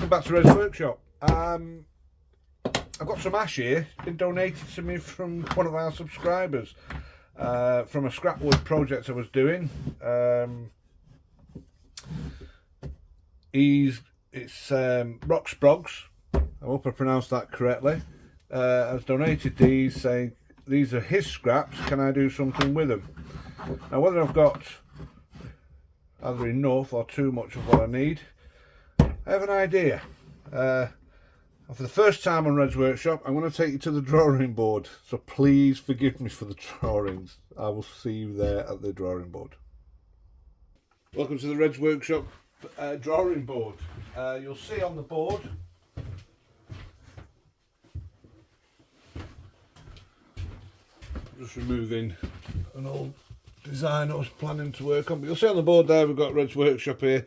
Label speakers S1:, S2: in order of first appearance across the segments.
S1: Welcome back to Red's Workshop. I've got some ash here, been donated to me from one of our subscribers from a Scrapwood project I was doing. It's Rock Sprogs, I hope I pronounced that correctly, has donated these, saying these are his scraps, can I do something with them? Now whether I've got either enough or too much of what I need, I have an idea. For the first time on Red's Workshop, I'm going to take you to the drawing board, so please forgive me for the drawings. I will see you there at the drawing board. Welcome to the Red's Workshop drawing board. You'll see on the board just removing an old design I was planning to work on, but you'll see on the board there we've got Red's Workshop here.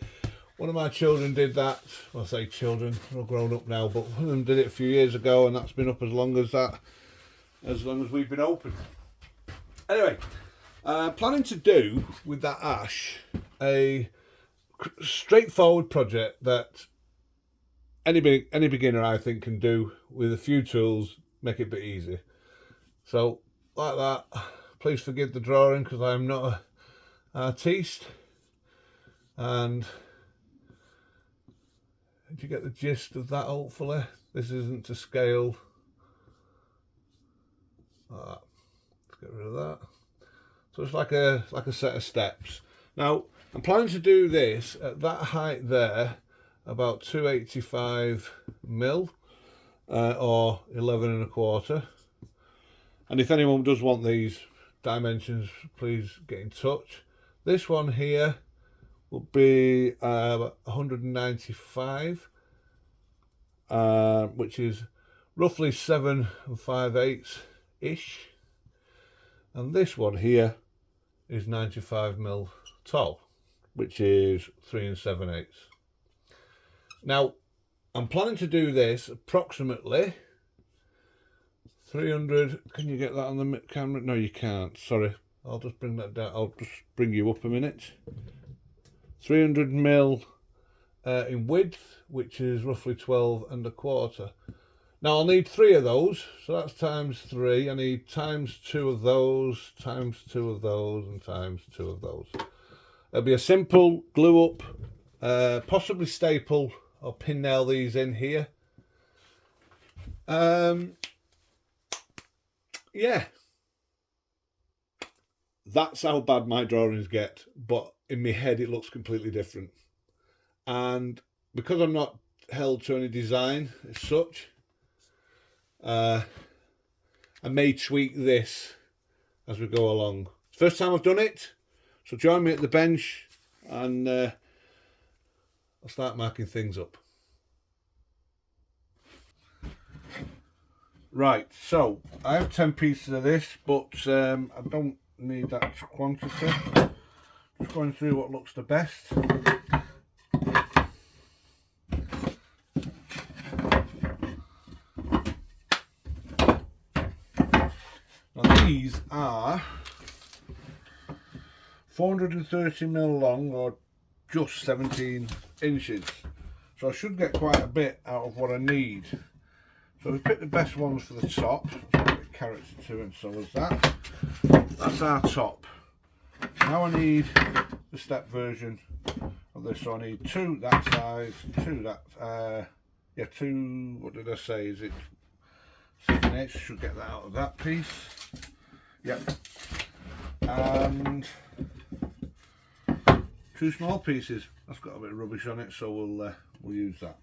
S1: One of my children did that. Well, I say children, they're all grown up now, but one of them did it a few years ago, and that's been up as long as we've been open. Anyway, planning to do with that ash a straightforward project that any beginner I think can do with a few tools, make it a bit easy. So like that, please forgive the drawing because I am not an artiste, and did you get the gist of that? Hopefully this isn't to scale. Let's get rid of that. So it's like a set of steps. Now I'm planning to do this at that height there, about 285 mil or 11 1/4. And if anyone does want these dimensions, please get in touch. This one here will be 195, which is roughly 7 5/8 ish, and this one here is 95 mil tall, which is 3 7/8. Now I'm planning to do this approximately 300. Can you get that on the camera? No, you can't. Sorry, I'll just bring that down. I'll just bring you up a minute. 300 mil in width, which is roughly 12 1/4. Now I'll need 3 of those, so that's times 3. I need times 2 of those, times 2 of those, and times 2 of those. It'll be a simple glue up, possibly staple or pin nail these in here. Yeah, that's how bad my drawings get, but in my head it looks completely different. And because I'm not held to any design as such, I may tweak this as we go along. First time I've done it, so join me at the bench and I'll start marking things up. Right, so I have 10 pieces of this, but I don't need that quantity. Just going through what looks the best. Now these are 430 mil long, or just 17 inches. So I should get quite a bit out of what I need. So we picked the best ones for the top. Let's put a character to it, and so is that. That's our top. Now I need the step version of this. So I need 2 that size, 2 that, 2, what did I say, is it 7/8? Should get that out of that piece. Yep. And 2 small pieces. That's got a bit of rubbish on it, so we'll use that.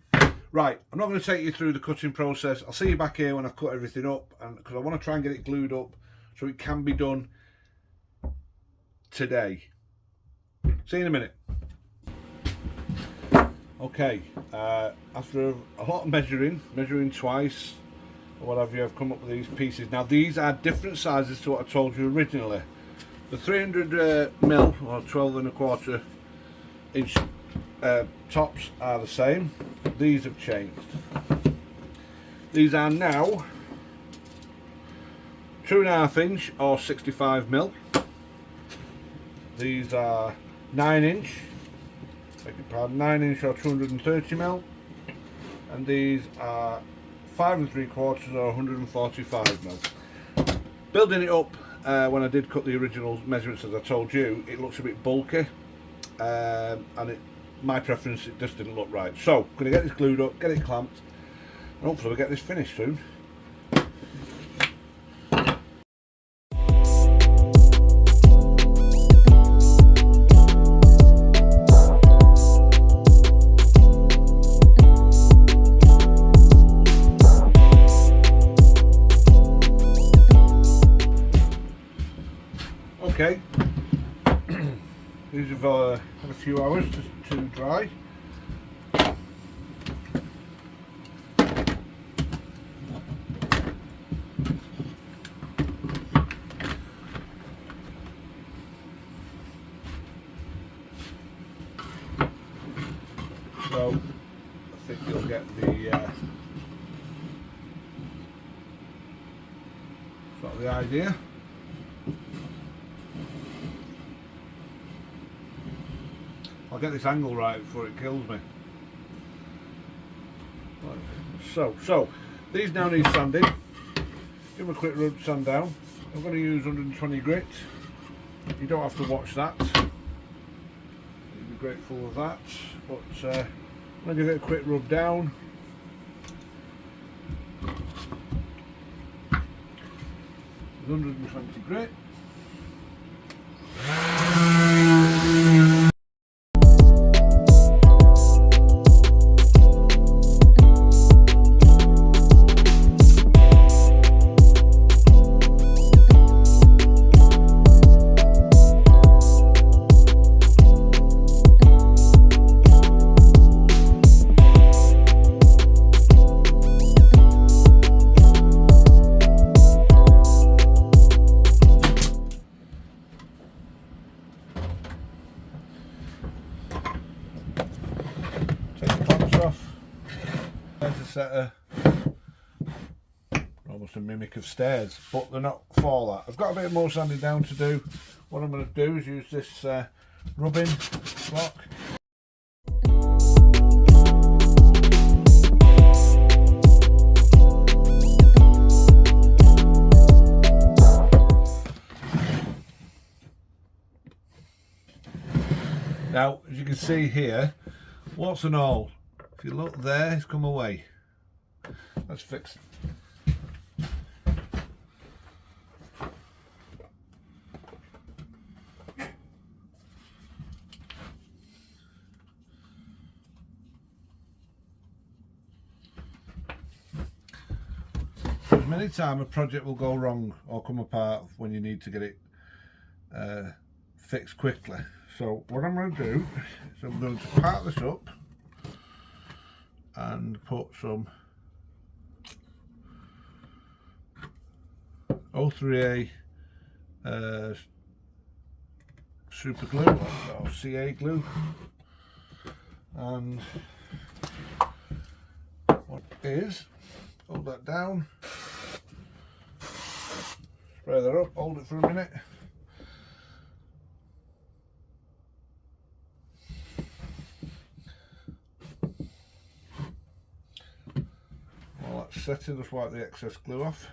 S1: Right, I'm not going to take you through the cutting process. I'll see you back here when I've cut everything up, and because I want to try and get it glued up so it can be done today. See you in a minute. Okay, after a lot of measuring twice or what have you, I've come up with these pieces. Now these are different sizes to what I told you originally. The 300 mil or 12 1/4 inch tops are the same. These have changed. These are now 2.5 inch or 65 mil. These are 9 inch, beg your pardon, 9 inch or 230 mil. and these are 5 3/4 or 145 mil. Building it up, when I did cut the original measurements as I told you, it looks a bit bulky, and my preference, it just didn't look right. So I'm going to get this glued up, get it clamped, and hopefully we'll get this finished soon. Okay, these have had a few hours to dry. So I think you'll get the sort of the idea. I'll get this angle right before it kills me. So these now need sanding. Give them a quick rub sand down. I'm going to use 120 grit. You don't have to watch that. You'd be grateful of that. But I'm going to give it a quick rub down. With 120 grit. There's a set of almost a mimic of stairs, but they're not for that. I've got a bit more sanding down to do. What I'm going to do is use this rubbing block. Now, as you can see here, what's and all, if you look there, it's come away. Let's fix it. There's many times a project will go wrong or come apart when you need to get it fixed quickly. So what I'm going to do is I'm going to part this up and put some 03A super glue or CA glue, and what is, hold that down, spray that up, hold it for a minute. While that's setting, just wipe the excess glue off.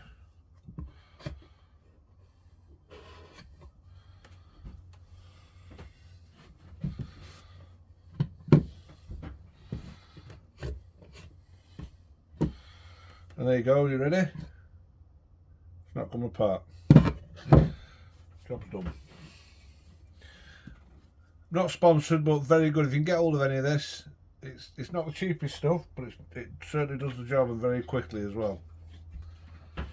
S1: And there you go, you ready? It's not come apart. Job's done. Not sponsored, but very good. If you can get hold of any of this, it's not the cheapest stuff, but it certainly does the job, and very quickly as well. So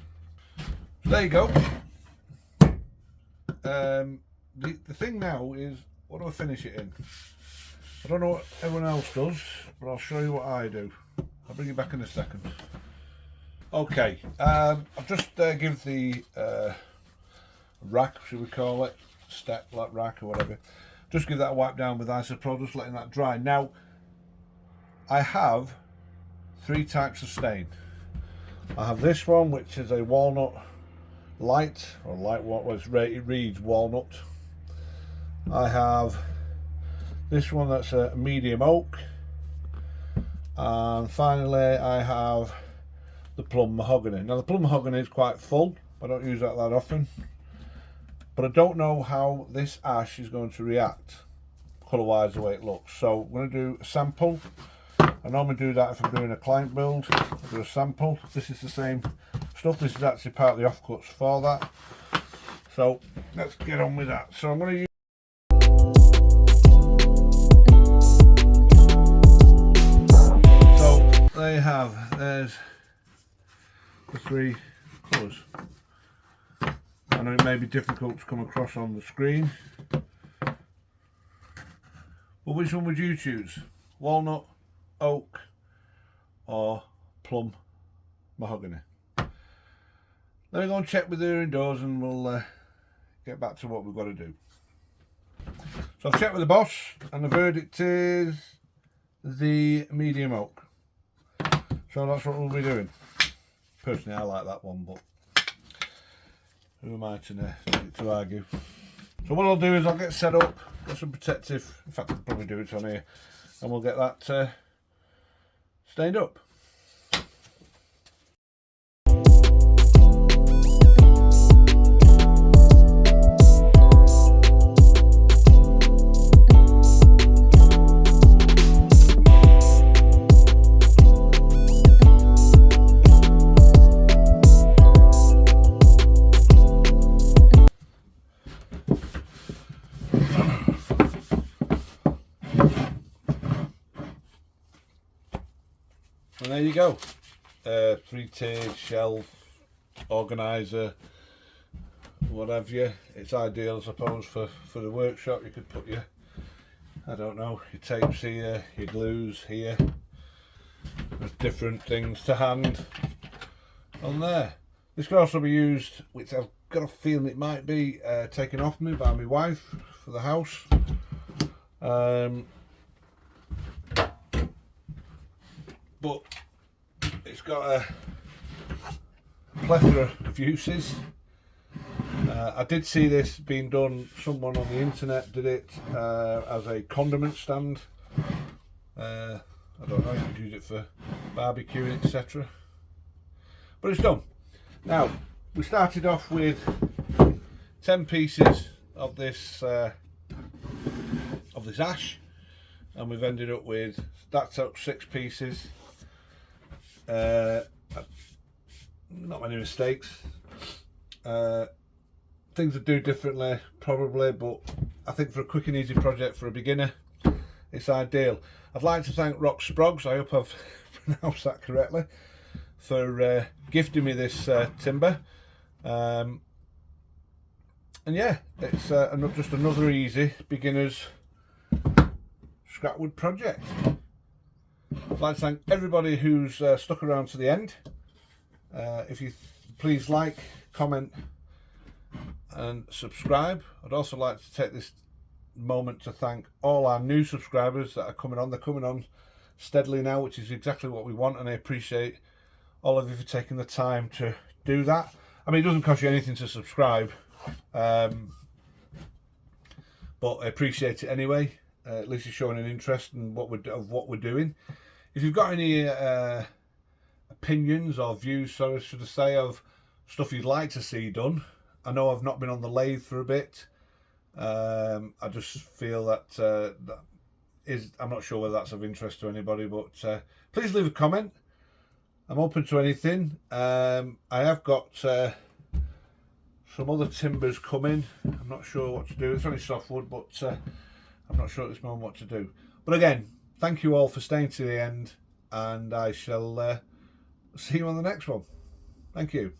S1: there you go. The thing now is, what do I finish it in? I don't know what everyone else does, but I'll show you what I do. I'll bring you back in a second. Okay, I've just give the rack, should we call it, step like rack or whatever, just give that a wipe down with isopro, just letting that dry. Now, I have 3 types of stain. I have this one, which is a walnut light, or light what was it reads walnut. I have this one that's a medium oak, And finally I have the plum mahogany. Now the plum mahogany is quite full, I don't use that often, but I don't know how this ash is going to react colour wise, the way it looks. So I'm going to do a sample. I normally do that if I'm doing a client build. I'll do a sample. This is the same stuff, this is actually part of the offcuts for that. So let's get on with that. So I'm going to use they have, there's the three colours. I know it may be difficult to come across on the screen, but which one would you choose? Walnut, oak or plum mahogany? Let me go and check with her indoors and we'll get back to what we've got to do. So I've checked with the boss and the verdict is the medium oak. So that's what we'll be doing. Personally, I like that one, but who am I to argue? So what I'll do is I'll get set up, get some protective, in fact I'll probably do it on here, and we'll get that stained up. And there you go, 3-tiered shelf, organiser, what have you. It's ideal, I suppose, for the workshop. You could put your, I don't know, your tapes here, your glues here, there's different things to hand on there. This could also be used, which I've got a feeling it might be taken off me by my wife for the house. But it's got a plethora of uses. I did see this being done, someone on the internet did it as a condiment stand. I don't know, you could use it for barbecuing, etc. But it's done. Now, we started off with 10 pieces of this ash, and we've ended up with, that took 6 pieces. Not many mistakes. Things to do differently probably, but I think for a quick and easy project for a beginner it's ideal. I'd like to thank Rock Sprogs, I hope I've pronounced that correctly, for gifting me this timber, and yeah, it's just another easy beginner's Scrapwood project. I'd like to thank everybody who's stuck around to the end. If you please like, comment and subscribe. I'd also like to take this moment to thank all our new subscribers that are coming on. They're coming on steadily now, which is exactly what we want, and I appreciate all of you for taking the time to do that. I mean, it doesn't cost you anything to subscribe, but I appreciate it anyway. At least you're showing an interest in what we're doing. If you've got any opinions or views, so should I say, of stuff you'd like to see done, I know I've not been on the lathe for a bit. I just feel that I'm not sure whether that's of interest to anybody, but please leave a comment. I'm open to anything. I have got some other timbers coming. I'm not sure what to do. It's only softwood, but I'm not sure at this moment what to do. But again, thank you all for staying to the end, and I shall see you on the next one. Thank you.